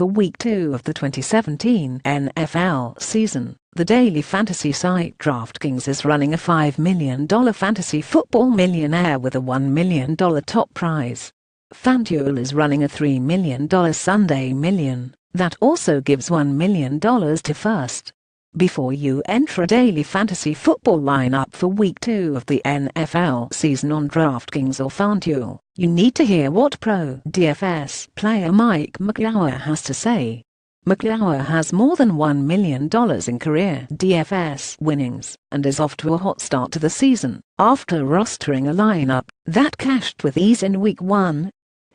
for Week 2 of the 2017 NFL season. The daily fantasy site DraftKings is running a $5 million fantasy football millionaire with a $1 million top prize. FanDuel is running a $3 million Sunday Million that also gives $1 million to first. Before you enter a daily fantasy football lineup for Week 2 of the NFL season on DraftKings or FanDuel, you need to hear what pro DFS player Mike McGlower has to say. McGlower has more than $1 million in career DFS winnings and is off to a hot start to the season after rostering a lineup that cashed with ease in Week 1.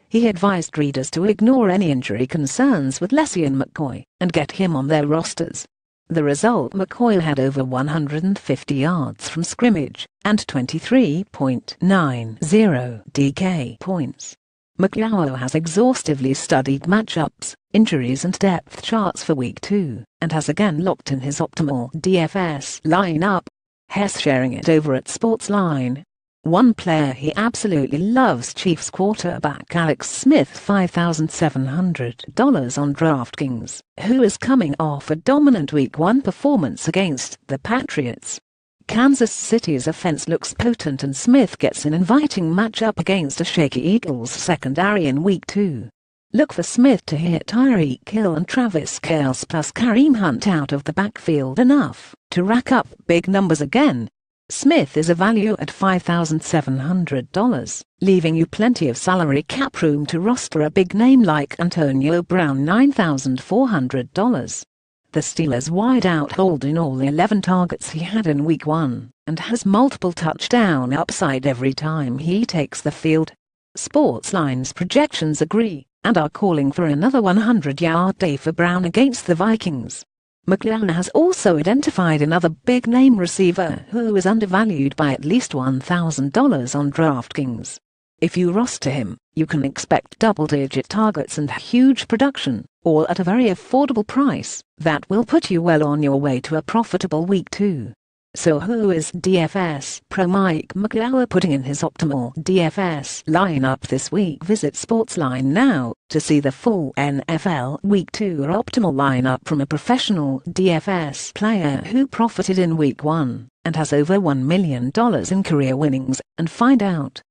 He advised readers to ignore any injury concerns with LeSean McCoy and get him on their rosters. The result: McCoy had over 150 yards from scrimmage and 23.90 DK points. McGlower has exhaustively studied matchups, injuries and depth charts for Week 2 and has again locked in his optimal DFS lineup. Hess sharing it over at Sportsline. One player he absolutely loves: Chiefs quarterback Alex Smith, $5,700 on DraftKings, who is coming off a dominant Week 1 performance against the Patriots. Kansas City's offense looks potent and Smith gets an inviting matchup against a shaky Eagles secondary in Week 2. Look for Smith to hit Tyreek Hill and Travis Kelce plus Kareem Hunt out of the backfield enough to rack up big numbers again. Smith is a value at $5,700, leaving you plenty of salary cap room to roster a big name like Antonio Brown, $9,400. The Steelers' wideout holds in all 11 targets he had in Week 1 and has multiple touchdown upside every time he takes the field. Sportsline's projections agree and are calling for another 100-yard day for Brown against the Vikings. McGlower has also identified another big-name receiver who is undervalued by at least $1,000 on DraftKings. If you roster him, you can expect double-digit targets and huge production, all at a very affordable price that will put you well on your way to a profitable Week 2. So who is DFS pro Mike McGlower putting in his optimal DFS lineup this week? Visit Sportsline now to see the full NFL Week 2 optimal lineup from a professional DFS player who profited in Week 1 and has over $1 million in career winnings, and find out